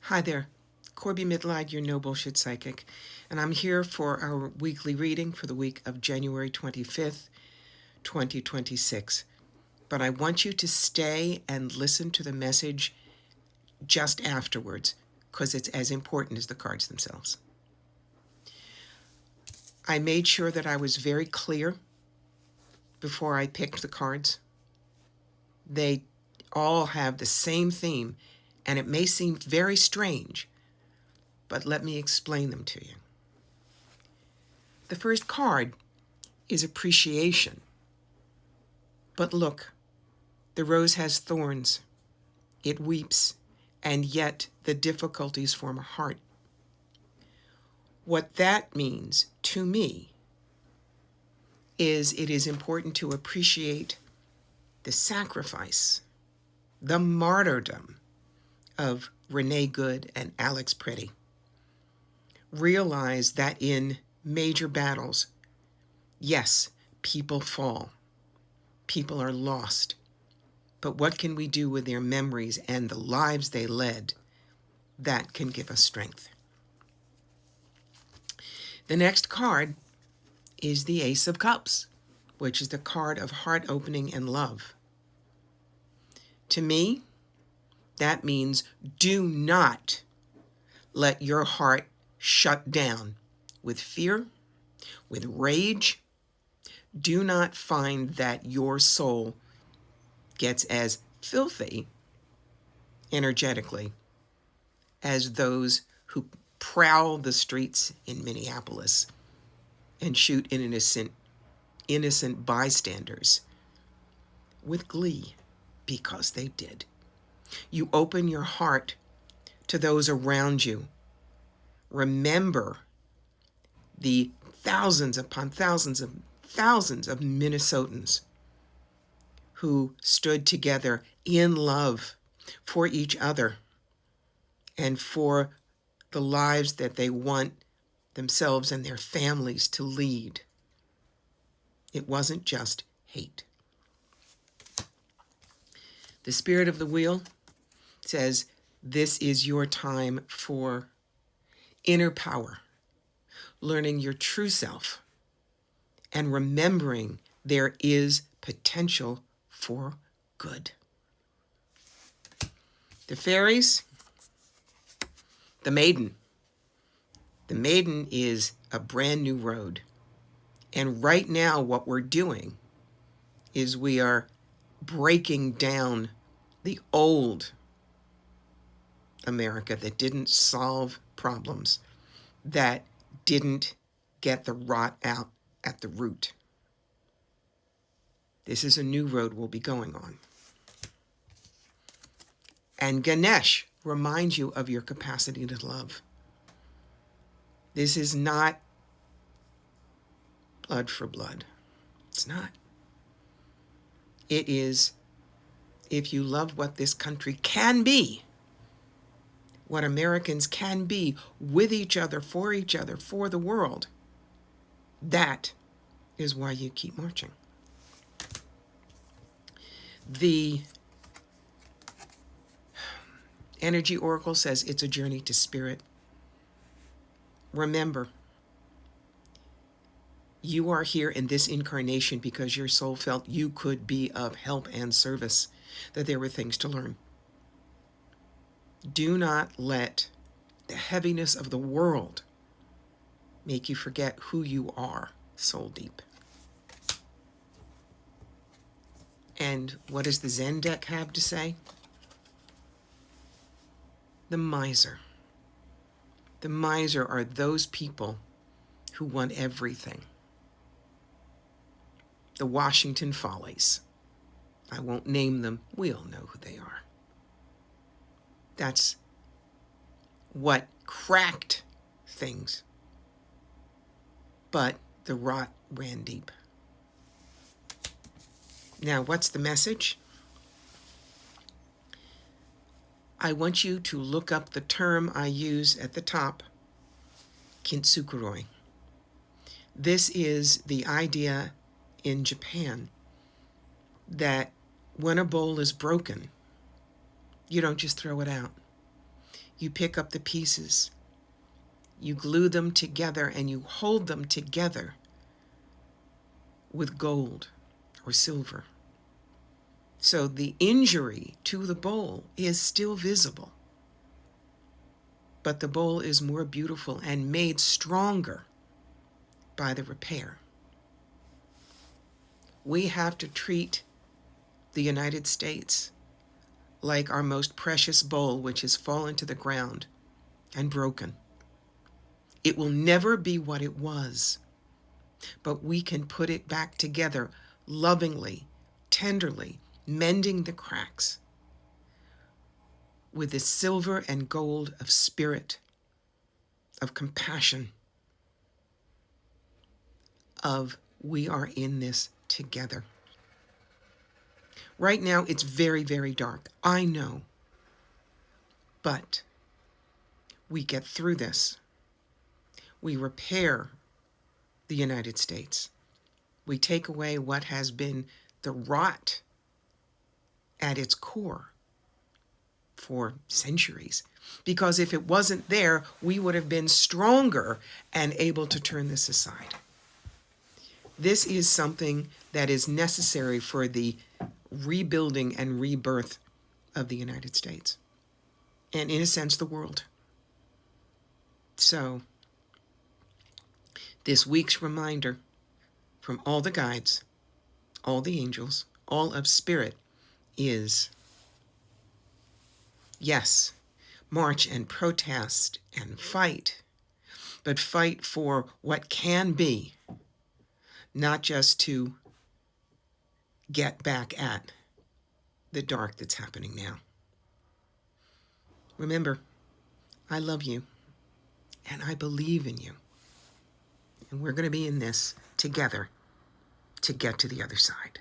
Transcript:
Hi there, Corby Midlide, your no bullshit psychic, and I'm here for our weekly reading for the week of January 25th, 2026. But I want you to stay and listen to the message just afterwards, because it's as important as the cards themselves. I made sure that I was very clear before I picked the cards. They all have the same theme, and it may seem very strange, but let me explain them to you. The first card is appreciation. But look, the rose has thorns. It weeps, and yet the difficulties form a heart. What that means to me is it is important to appreciate the sacrifice, the martyrdom of Renee Good and Alex Pretty. Realize that in major battles, yes, people fall. People are lost. But what can we do with their memories and the lives they led? That can give us strength. The next card is the Ace of Cups, which is the card of heart opening and love. To me, that means do not let your heart shut down with fear, with rage. Do not find that your soul gets as filthy energetically as those who prowl the streets in Minneapolis and shoot innocent bystanders with glee because they did. You open your heart to those around you. Remember the thousands upon thousands of Minnesotans who stood together in love for each other and for the lives that they want themselves and their families to lead. It wasn't just hate. The spirit of the wheel says this is your time for inner power, learning your true self, and remembering there is potential for good. The fairies, the maiden. The maiden is a brand new road. And right now what we're doing is we are breaking down the old America that didn't solve problems, that didn't get the rot out at the root. This is a new road we'll be going on. And Ganesh reminds you of your capacity to love. This is not blood for blood. It's not. It is, if you love what this country can be, what Americans can be with each other, for the world, that is why you keep marching. The Energy Oracle says it's a journey to spirit. Remember, you are here in this incarnation because your soul felt you could be of help and service, that there were things to learn. Do not let the heaviness of the world make you forget who you are soul deep. And what does the Zen deck have to say? The miser. The miser are those people who want everything. The Washington Follies. I won't name them. We all know who they are. That's what cracked things. But the rot ran deep. Now, what's the message? I want you to look up the term I use at the top, kintsukuroi. This is the idea in Japan that when a bowl is broken, you don't just throw it out. You pick up the pieces, you glue them together, and you hold them together with gold or silver. So the injury to the bowl is still visible, but the bowl is more beautiful and made stronger by the repair. We have to treat the United States like our most precious bowl, which has fallen to the ground and broken. It will never be what it was, but we can put it back together lovingly, tenderly, mending the cracks with the silver and gold of spirit, of compassion, of we are in this together. Right now, it's very, very dark. I know. But we get through this. We repair the United States. We take away what has been the rot at its core for centuries. Because if it wasn't there, we would have been stronger and able to turn this aside. This is something that is necessary for the rebuilding and rebirth of the United States, and in a sense, the world. So, this week's reminder from all the guides, all the angels, all of spirit is, yes, march and protest and fight, but fight for what can be, not just to get back at the dark that's happening now. Remember, I love you, and I believe in you, and we're going to be in this together to get to the other side.